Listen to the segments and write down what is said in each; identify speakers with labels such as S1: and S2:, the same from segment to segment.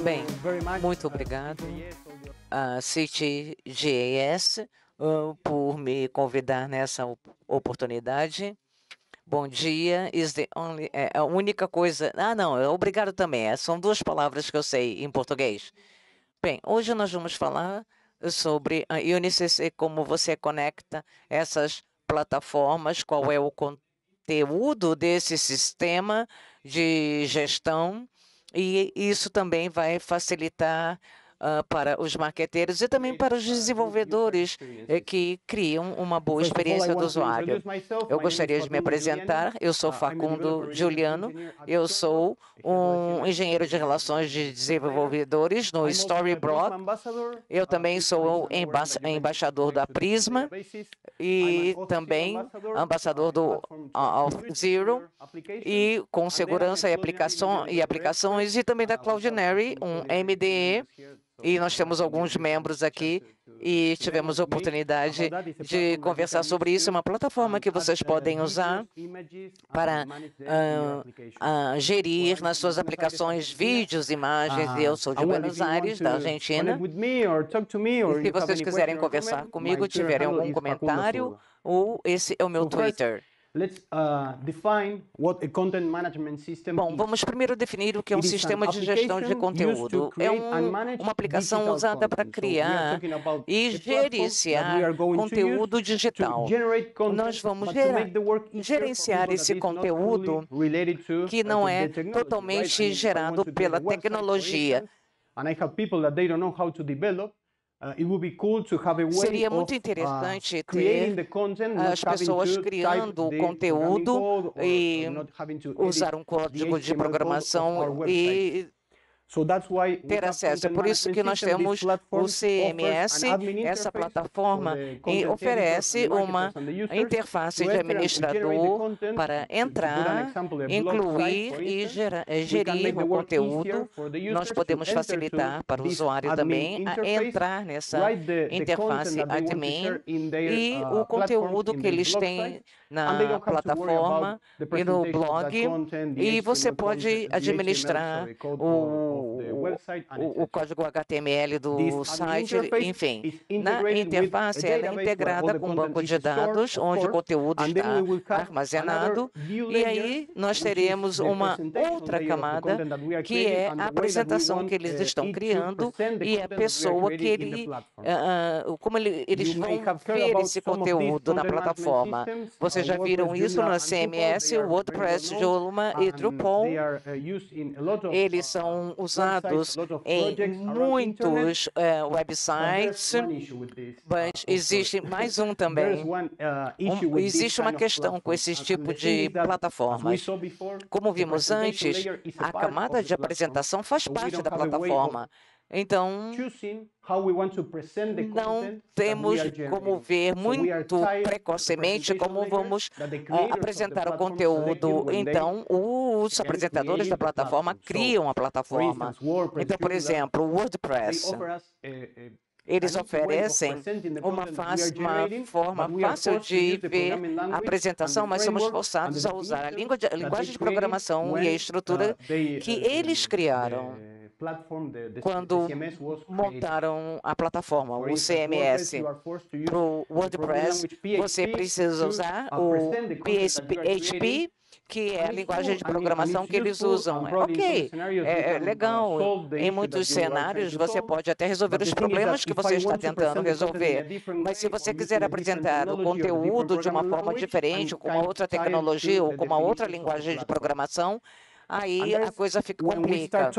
S1: Bem, muito obrigado a CityGAS por me convidar nessa oportunidade. Bom dia, é a única coisa... não, obrigado também. São duas palavras que eu sei em português. Bem, hoje nós vamos falar sobre a UniCC, como você conecta essas plataformas, qual é o conteúdo desse sistema de gestão, e isso também vai facilitar para os marqueteiros e também para os desenvolvedores que criam uma boa experiência do usuário. Eu gostaria de me apresentar. Eu sou Facundo Giuliano. Eu sou um engenheiro de relações de desenvolvedores no Storybrok. Eu também sou embaixador da Prisma e também embaixador do Auth0 e com segurança e aplicações e também da Cloudinary, um MDE. E nós temos alguns membros aqui e tivemos a oportunidade de conversar sobre isso. É uma plataforma que vocês podem usar para gerir nas suas aplicações vídeos, imagens. Eu sou de Buenos Aires, da Argentina. E se vocês quiserem conversar comigo, tiverem algum comentário, esse é o meu Twitter. Bom, vamos primeiro definir o que é um sistema de gestão de conteúdo. É uma aplicação usada para criar e gerenciar conteúdo digital. Nós vamos gerenciar esse conteúdo que não é totalmente gerado pela tecnologia. Seria muito interessante ter as pessoas criando conteúdo e usar um código de programação e ter acesso. É por isso que nós temos o CMS. Essa plataforma oferece uma interface de administrador para entrar, incluir e gerir o conteúdo. Nós podemos facilitar para o usuário também a entrar nessa interface admin e o conteúdo que eles têm na plataforma e no blog. E você pode administrar o código HTML do site, enfim. Na interface, ela é integrada com um banco de dados, onde o conteúdo está armazenado, e aí nós teremos uma outra camada, que é a apresentação que eles estão criando e a pessoa que como eles vão ver esse conteúdo na plataforma. Vocês já viram isso no CMS, WordPress, Joomla e Drupal. Eles são usados em muitos websites, mas existe mais um também. Existe uma questão com esse tipo de plataformas. Como vimos antes, a camada de apresentação faz parte da plataforma. Então, não temos como ver muito precocemente como vamos apresentar o conteúdo. Então, os apresentadores da plataforma criam a plataforma. Então, por exemplo, o WordPress. Eles oferecem uma forma fácil de ver a apresentação, mas somos forçados a usar a linguagem de programação e a estrutura que eles criaram quando montaram a plataforma, o CMS. Para o WordPress, você precisa usar o PHP, que é a linguagem de programação que eles usam. Ok, é legal. Em muitos cenários, você pode até resolver os problemas que você está tentando resolver. Mas se você quiser apresentar o conteúdo de uma forma diferente, com uma outra tecnologia ou com uma outra linguagem de programação, aí a coisa fica complicada.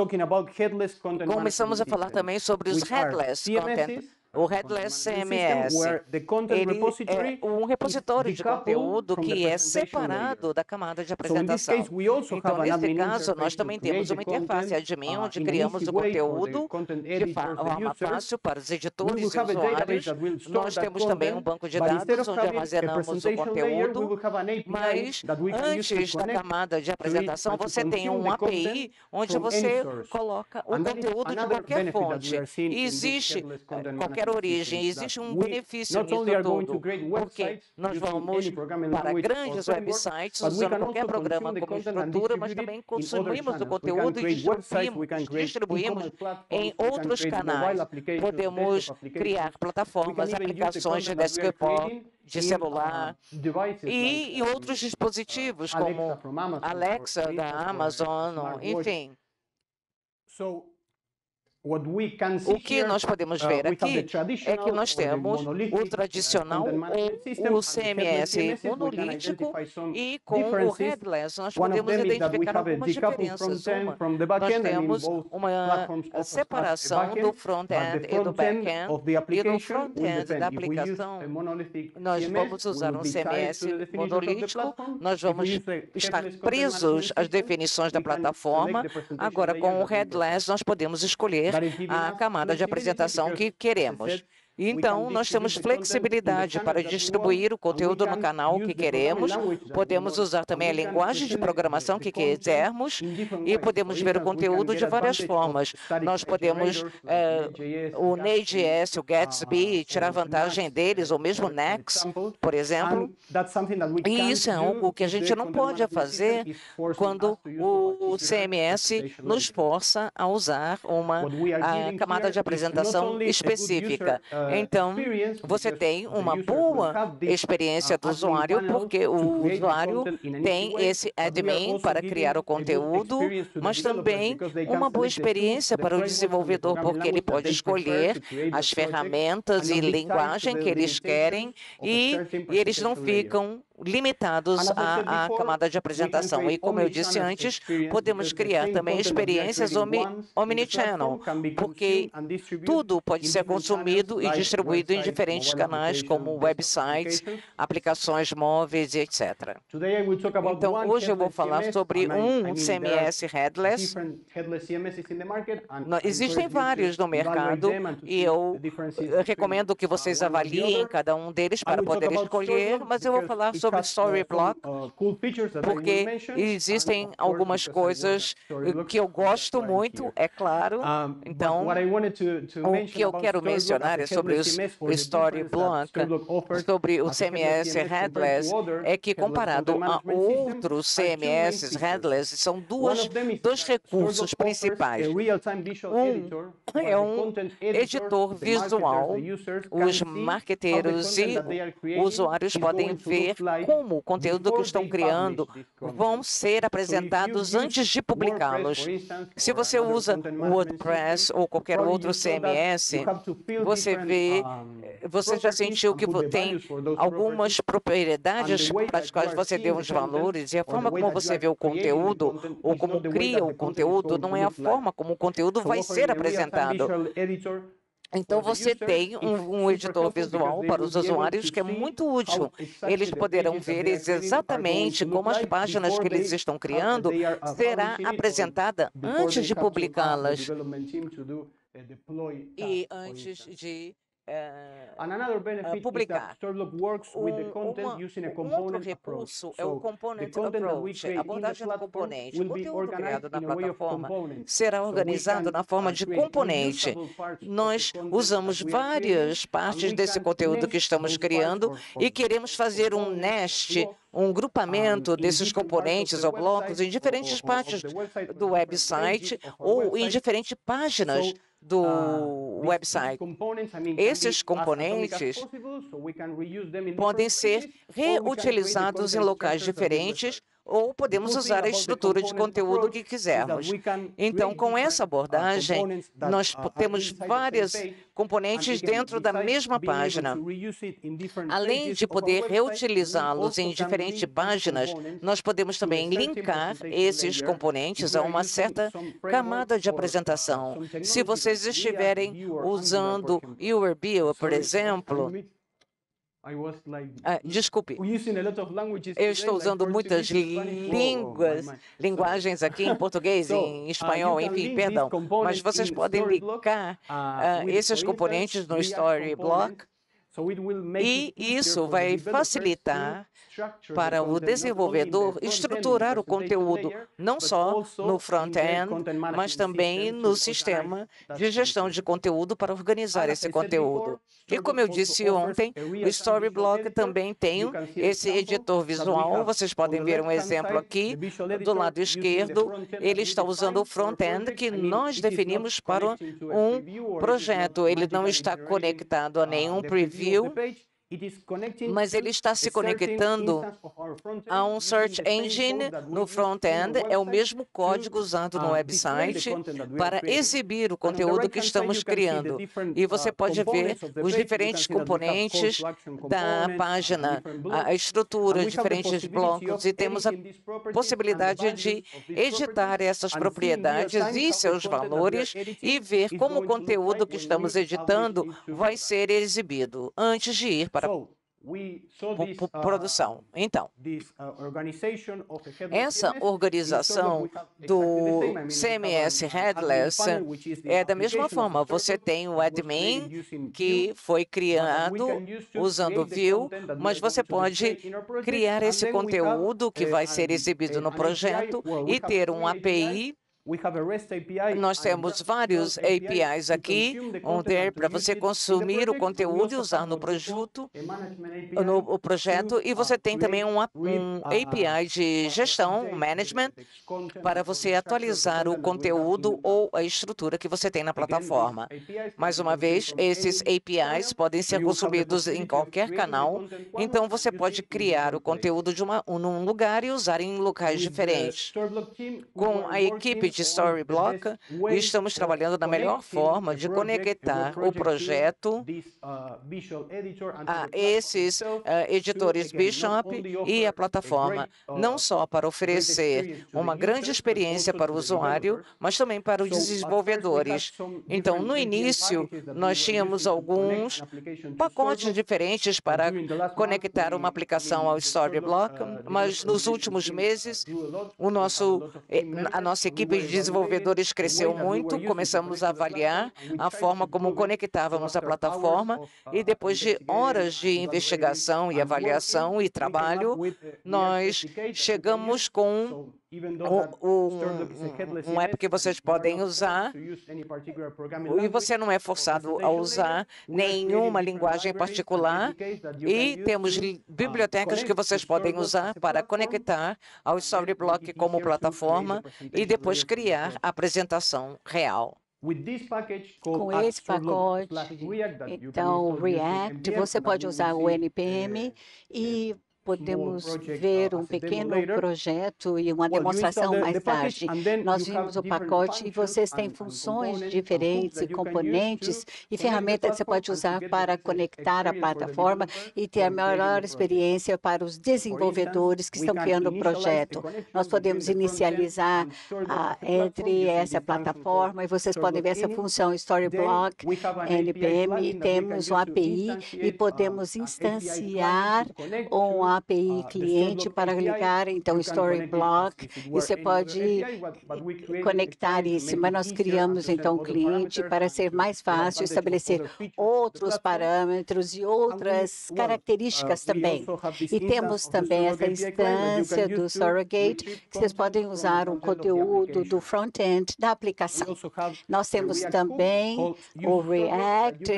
S1: Começamos a falar também sobre os headless content. O Headless CMS, ele é um repositório de conteúdo que é separado da camada de apresentação. Então, nesse caso, nós também temos uma interface admin, onde criamos o conteúdo de forma fácil para os editores e usuários. Nós temos também um banco de dados, onde armazenamos o conteúdo, mas antes da camada de apresentação, você tem um API, onde você coloca o conteúdo de qualquer fonte. E existe qualquer qualquer origem. Existe um benefício nisso tudo, porque nós vamos para grandes websites usando qualquer programa como estrutura, mas também consumimos o conteúdo e distribuímos em outros canais. Podemos criar plataformas, aplicações de desktop, de celular e em outros dispositivos, como Alexa da Amazon, enfim. O que nós podemos ver aqui é que nós temos o tradicional, o CMS monolítico, e com o headless nós podemos identificar algumas diferenças. Nós temos uma separação do front-end e do back-end, e no front-end da aplicação nós vamos usar um CMS monolítico, nós vamos estar presos às definições da plataforma. Agora, com o headless, nós podemos escolher a camada de apresentação que queremos. Então, nós temos flexibilidade para distribuir o conteúdo no canal que queremos, podemos usar também a linguagem de programação que quisermos e podemos ver o conteúdo de várias formas. Nós podemos, o Node.js, o Gatsby, tirar vantagem deles, ou mesmo Next, por exemplo. E isso é algo que a gente não pode fazer quando o CMS nos força a usar uma camada de apresentação específica. Então, você tem uma boa experiência do usuário, porque o usuário tem esse admin para criar o conteúdo, mas também uma boa experiência para o desenvolvedor, porque ele pode escolher as ferramentas e linguagem que eles querem e eles não ficam limitados à camada de apresentação. E, como eu disse antes, podemos criar também experiências omnichannel, porque tudo pode ser consumido e distribuído em diferentes canais, como websites, aplicações móveis e etc. Então, hoje eu vou falar sobre um CMS headless. Existem vários no mercado e eu recomendo que vocês avaliem cada um deles para poder escolher, mas eu vou falar sobre Storyblock, porque existem algumas coisas que eu gosto muito, é claro. Então, o que eu quero mencionar é sobre o Storyblock, sobre o CMS headless, é que comparado a outros CMS headless, são dois recursos principais. Um é um editor visual. Os marqueteiros e usuários podem ver como o conteúdo que estão criando vão ser apresentados antes de publicá-los. Se você usa o WordPress ou qualquer outro CMS, você já sentiu que tem algumas propriedades para as quais você deu os valores, e a forma como você vê o conteúdo ou como cria o conteúdo não é a forma como o conteúdo vai ser apresentado. Então, você tem um editor visual para os usuários que é muito útil. Eles poderão ver exatamente como as páginas que eles estão criando será apresentada antes de publicá-las e antes de publicar. Outro recurso é o Component Approach, a abordagem do componente. O conteúdo criado na plataforma será organizado na forma de componente. Nós usamos várias partes desse conteúdo que estamos criando e queremos fazer um nest, um grupamento desses componentes ou blocos em diferentes partes do website ou em diferentes páginas do website. Esses componentes podem ser reutilizados em locais diferentes ou podemos usar a estrutura de conteúdo que quisermos. Então, com essa abordagem, nós temos vários componentes dentro da mesma página. Além de poder reutilizá-los em diferentes páginas, nós podemos também linkar esses componentes a uma certa camada de apresentação. Se vocês estiverem usando URB, por exemplo, desculpe, eu estou usando muitas linguagens aqui em português, em espanhol, enfim, perdão. Mas vocês podem linkar esses componentes no Storyblock E isso vai facilitar para o desenvolvedor estruturar o conteúdo, não só no front-end, mas também no sistema de gestão de conteúdo para organizar esse conteúdo. E como eu disse ontem, o Storyblock também tem esse editor visual. Vocês podem ver um exemplo aqui, do lado esquerdo. Ele está usando o front-end que nós definimos para um projeto. Ele não está conectado a nenhum preview, mas ele está se conectando a um search engine no front-end. É o mesmo código usado no website para exibir o conteúdo que estamos criando. E você pode ver os diferentes componentes da página, a estrutura, diferentes blocos, e temos a possibilidade de editar essas propriedades e seus valores e ver como o conteúdo que estamos editando vai ser exibido antes de ir para a produção. Então, essa organização do CMS Headless é da mesma forma. Você tem o admin, que foi criado usando Vue, mas você pode criar esse conteúdo que vai ser exibido no projeto e ter um API. Nós temos vários APIs aqui, para você consumir o conteúdo e usar no projeto, e você tem também um API de gestão, management, para você atualizar o conteúdo ou a estrutura que você tem na plataforma. Mais uma vez, esses APIs podem ser consumidos em qualquer canal, então você pode criar o conteúdo num lugar e usar em locais diferentes. Com a equipe de Storyblock, estamos trabalhando da melhor forma de conectar o projeto a esses editores Bishop e a plataforma, não só para oferecer uma grande experiência para o usuário, mas também para os desenvolvedores. Então, no início, nós tínhamos alguns pacotes diferentes para conectar uma aplicação ao Storyblock, mas nos últimos meses, a nossa equipe de desenvolvedores cresceu muito, começamos a avaliar a forma como conectávamos a plataforma e depois de horas de investigação e avaliação e trabalho, nós chegamos com um app que vocês podem usar e você não é forçado a usar nenhuma linguagem particular e temos bibliotecas que vocês podem usar para conectar ao Storyblock como plataforma e depois criar a apresentação real.
S2: Com esse pacote, então, React, você pode usar o NPM e podemos ver um pequeno projeto e uma demonstração mais tarde. Nós vimos o pacote e vocês têm funções diferentes e componentes e ferramentas que você pode usar para conectar a plataforma e ter a melhor experiência para os desenvolvedores que estão criando o projeto. Nós podemos inicializar entre essa plataforma e vocês podem ver essa função Storyblock, NPM, e temos um API e podemos instanciar um API cliente para ligar, então, Storyblock, e você pode conectar isso, mas nós criamos, então, um cliente para ser mais fácil estabelecer outros parâmetros e outras características também. E temos também essa instância do Surrogate, que vocês podem usar um conteúdo do front-end da aplicação. Nós temos também o React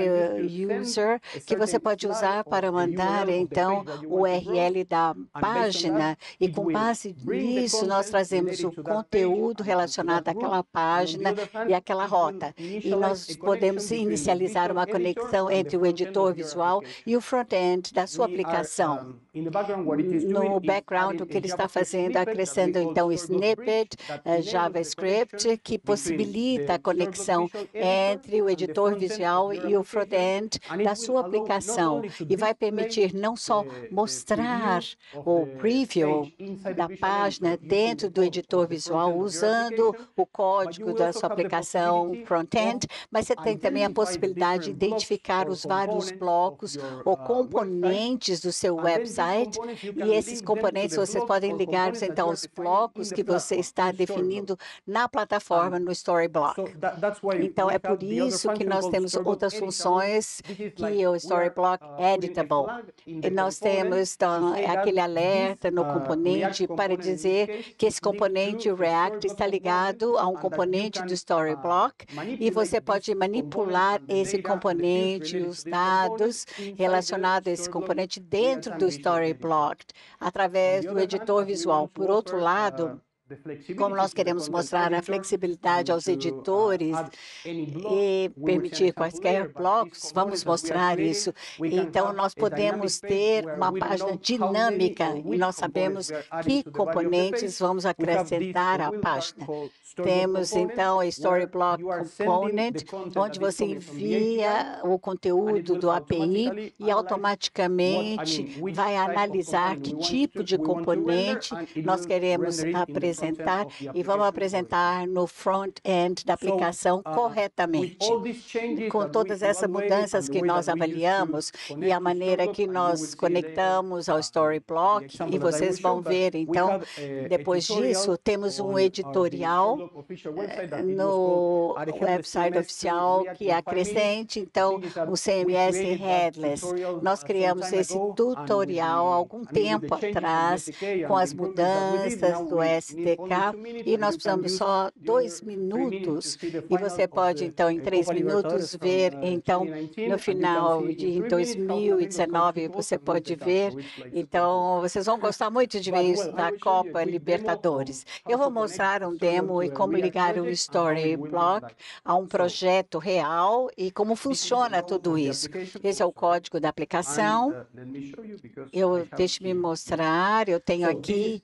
S2: User, que você pode usar para mandar, então, o URL da página e com base nisso nós trazemos o conteúdo relacionado àquela página e àquela rota. E nós podemos inicializar uma conexão entre o editor visual e o front-end da sua aplicação. No background, o que ele está fazendo é acrescentando então snippet, JavaScript, que possibilita a conexão entre o editor visual e o front-end da sua aplicação e vai permitir não só mostrar mostrar o preview da página dentro do editor visual usando o código da sua aplicação front-end, mas você tem também a possibilidade de identificar os vários blocos ou componentes do seu website, e esses componentes vocês podem ligar então aos blocos que você está definindo na plataforma no Storyblock. Então, é por isso que nós temos outras funções que o Storyblock Editable. E nós temos então, aquele alerta no componente para dizer que esse componente React está ligado a um componente do Storyblock e você pode manipular esse componente, os dados relacionados a esse componente dentro do Storyblock, através do editor visual. Por outro lado, como nós queremos mostrar a flexibilidade aos editores e permitir quaisquer blocos, vamos mostrar isso. Então, nós podemos ter uma página dinâmica e nós sabemos que componentes vamos acrescentar à página. Temos, então, a Storyblock Component, onde você envia o conteúdo do API e automaticamente vai analisar que tipo de componente nós queremos apresentar e vamos apresentar no front-end da aplicação corretamente. Com todas essas mudanças que nós avaliamos e a maneira que nós conectamos ao Storyblock, e vocês vão ver, então, depois disso, temos um editorial no website oficial que acrescente, então, o CMS Headless. Nós criamos esse tutorial há algum tempo atrás, com as mudanças do SDK, e nós precisamos só 2 minutos, e você pode, então, em 3 minutos, ver, então, no final de 2019, você pode ver, então, vocês vão gostar muito de ver isso na Copa Libertadores. Eu vou mostrar um demo e como ligar o Storyblock a um projeto real e como funciona tudo isso. Esse é o código da aplicação. Deixe-me mostrar, eu tenho aqui,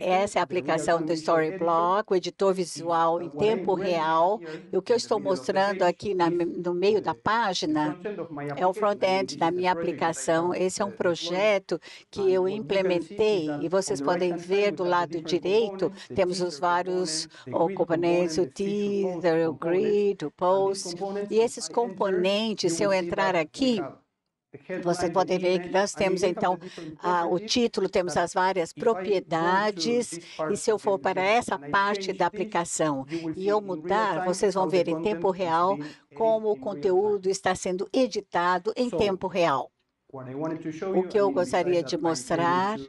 S2: essa é a aplicação do Storyblock, o editor visual em tempo real. E o que eu estou mostrando aqui no meio da página é o front-end da minha aplicação. Esse é um projeto que eu implementei e vocês podem ver do lado direito, temos os vários componentes, o teaser, o grid, o post, e esses componentes, se eu entrar aqui, vocês podem ver que nós temos, então, o título, temos as várias propriedades, e se eu for para essa parte da aplicação e eu mudar, vocês vão ver em tempo real como o conteúdo está sendo editado em tempo real. O que eu gostaria de mostrar,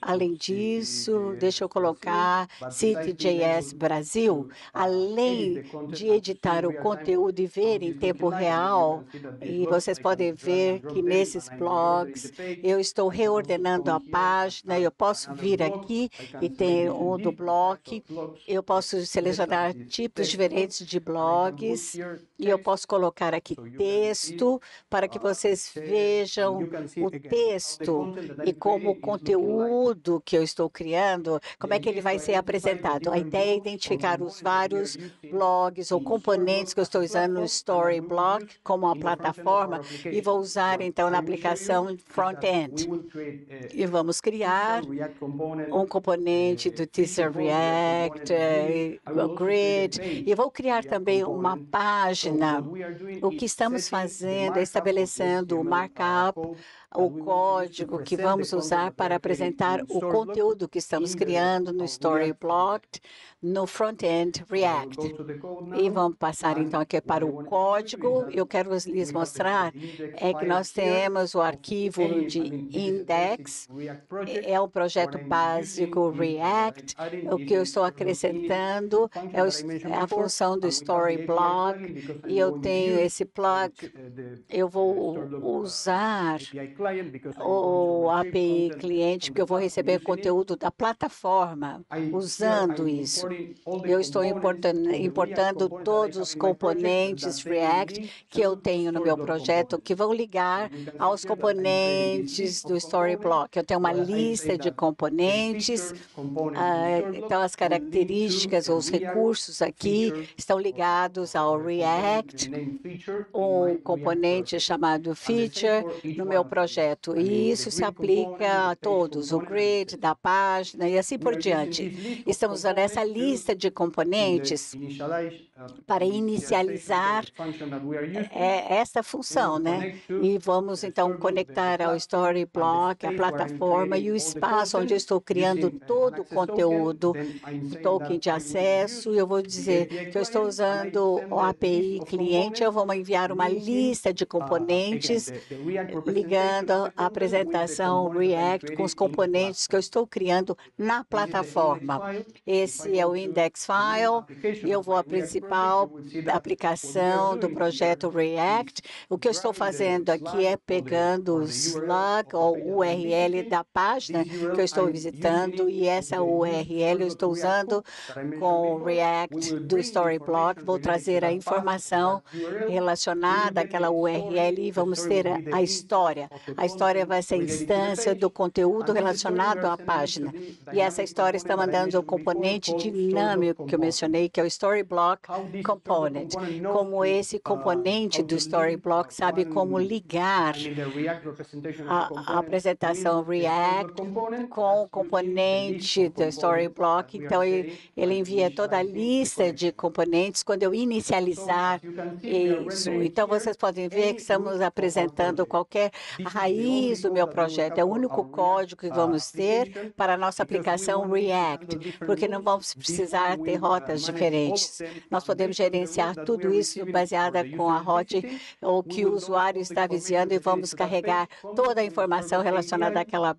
S2: além disso, deixa eu colocar City.js Brasil. Além de editar o conteúdo e ver em tempo real, e vocês podem ver que nesses blogs eu estou reordenando a página, eu posso vir aqui e ter um do blog, eu posso selecionar tipos diferentes de blogs, e eu posso colocar aqui texto para que vocês vejam o texto e como o conteúdo que eu estou criando, como é que ele vai ser apresentado. A ideia é identificar os vários blogs ou componentes que eu estou usando no Storyblock como uma plataforma e vou usar, então, na aplicação front-end. E vamos criar um componente do Teaser React, o Grid, e vou criar também uma página. O que estamos fazendo é estabelecendo o markup, o código que vamos usar para apresentar o conteúdo que estamos criando no Storyblock, no front-end React. E vamos passar, então, aqui para o código. Eu quero lhes mostrar que nós temos o arquivo de index, é o projeto básico React. O que eu estou acrescentando é a função do Storyblock, e eu tenho esse plug, eu vou usar o API cliente, porque eu vou receber conteúdo da plataforma usando isso. Eu estou importando todos os componentes React que eu tenho no meu projeto, que vão ligar aos componentes do Storyblock. Eu tenho uma lista de componentes, então as características ou os recursos aqui estão ligados ao React, um componente chamado Feature. No meu projeto, projeto. E isso se aplica a todos, o grid da página e assim por diante. Estamos usando essa lista de componentes para inicializar essa função, né? E vamos, então, conectar ao Storyblock, a plataforma e o espaço onde eu estou criando todo o conteúdo, o token de acesso. Eu vou dizer que eu estou usando o API cliente, eu vou enviar uma lista de componentes ligando a apresentação React com os componentes que eu estou criando na plataforma. Esse é o index file e eu vou à principal aplicação do projeto React. O que eu estou fazendo aqui é pegando o slug ou URL da página que eu estou visitando e essa URL eu estou usando com o React do Storyblock. Vou trazer a informação relacionada àquela URL e vamos ter a história. A história vai ser a instância do conteúdo relacionado à página. E essa história está mandando o componente dinâmico que eu mencionei, que é o Storyblock Component. Como esse componente do Storyblock sabe como ligar a apresentação React com o componente do Storyblock. Então, ele envia toda a lista de componentes quando eu inicializar isso. Então, vocês podem ver que estamos apresentando qualquer raiz do meu projeto. É o único código que vamos ter para a nossa aplicação React, porque não vamos precisar ter rotas diferentes. Nós podemos gerenciar tudo isso baseada com a rota ou que o usuário está visitando e vamos carregar toda a informação relacionada àquela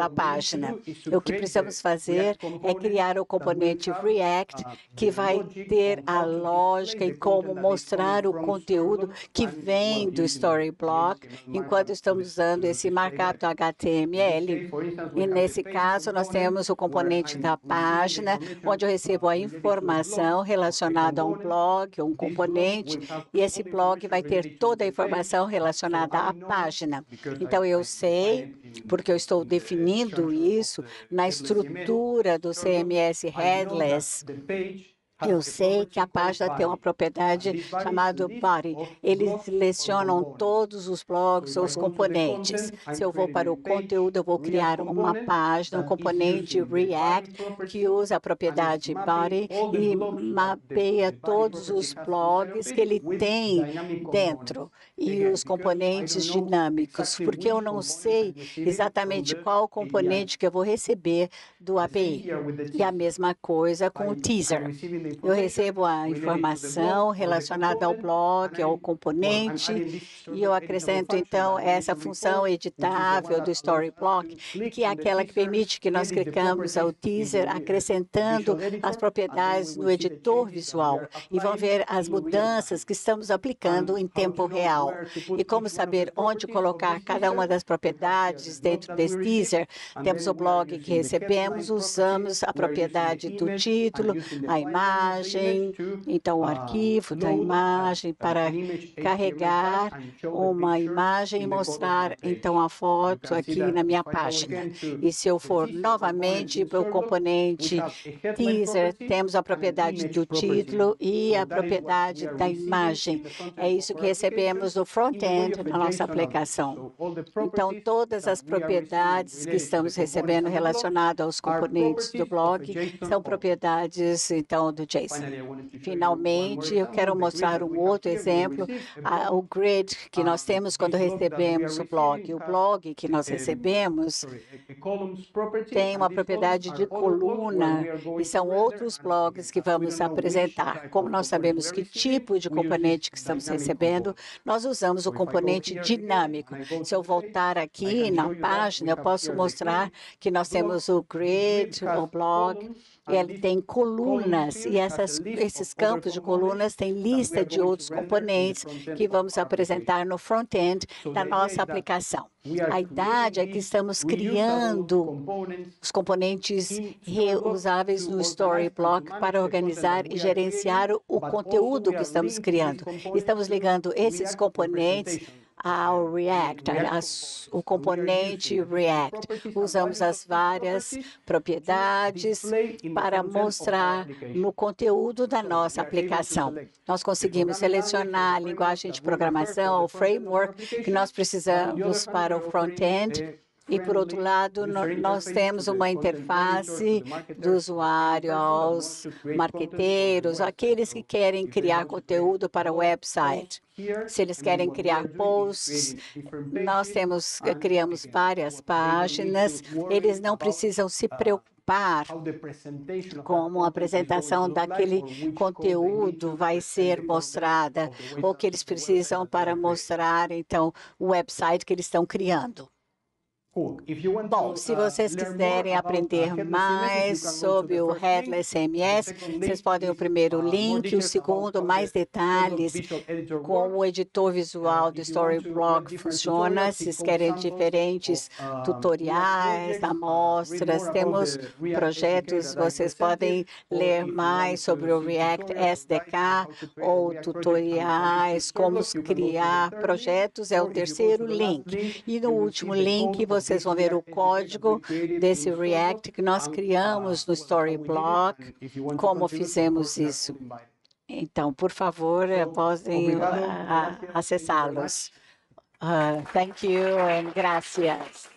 S2: página. O que precisamos fazer é criar o componente React que vai ter a lógica e como mostrar o conteúdo que vem do Storyblock enquanto estamos usando esse markup do HTML. E nesse caso, nós temos o componente da página, onde eu recebo a informação relacionada a um blog, um componente, e esse blog vai ter toda a informação relacionada à página. Então, eu sei, porque eu estou definindo isso na estrutura do CMS Headless, eu sei que a página tem uma propriedade chamada body. Eles selecionam todos os blogs ou os componentes. Se eu vou para o conteúdo, eu vou criar uma página, um componente React que usa a propriedade body e mapeia todos os blogs que ele tem dentro e os componentes dinâmicos, porque eu não sei exatamente qual componente que eu vou receber do API. E a mesma coisa com o teaser. Eu recebo a informação relacionada ao blog, ao componente, e eu acrescento, então, essa função editável do Storyblock, que é aquela que permite que nós clicamos ao teaser, acrescentando as propriedades no editor visual. E vão ver as mudanças que estamos aplicando em tempo real. E como saber onde colocar cada uma das propriedades dentro desse teaser? Temos o blog que recebemos, usamos a propriedade do título, a imagem, então o arquivo da imagem para carregar uma imagem e mostrar então a foto aqui na minha página. E se eu for novamente para o componente teaser, temos a propriedade do título e a propriedade da imagem. É isso que recebemos no front-end da nossa aplicação. Então, todas as propriedades que estamos recebendo relacionadas aos componentes do blog são propriedades, então, do JSON. Finalmente, eu quero mostrar um outro exemplo, o grid que nós temos quando recebemos o blog. O blog que nós recebemos tem uma propriedade de coluna e são outros blogs que vamos apresentar. Como nós sabemos que tipo de componente que estamos recebendo, nós usamos o componente dinâmico. Se eu voltar aqui na página, eu posso mostrar que nós temos o grid, o blog, e ele tem colunas, e esses campos de colunas têm lista de outros componentes que vamos apresentar no front-end da nossa aplicação. A idade é que estamos criando os componentes reusáveis no Storyblock para organizar e gerenciar o conteúdo que estamos criando. Estamos ligando esses componentes ao React, o componente React. Usamos as várias propriedades para mostrar no conteúdo da nossa aplicação. Nós conseguimos selecionar a linguagem de programação, o framework que nós precisamos para o front-end. E, por outro lado, nós temos uma interface do usuário aos marqueteiros, aqueles que querem criar conteúdo para o website. Se eles querem criar posts, nós criamos várias páginas, eles não precisam se preocupar como a apresentação daquele conteúdo vai ser mostrada, ou que eles precisam para mostrar, então, o website que eles estão criando. Bom, se vocês quiserem aprender mais sobre o Headless CMS, vocês podem o primeiro link, o segundo, mais detalhes, como o editor visual do Storyblok funciona, se vocês querem diferentes tutoriais, amostras, temos projetos, vocês podem ler mais sobre o React SDK ou tutoriais, como criar projetos, é o terceiro link. E no último link, vocês vão ver o código desse React que nós criamos no Storyblok, como fizemos isso. Então, por favor, podem acessá-los. Thank you and gracias.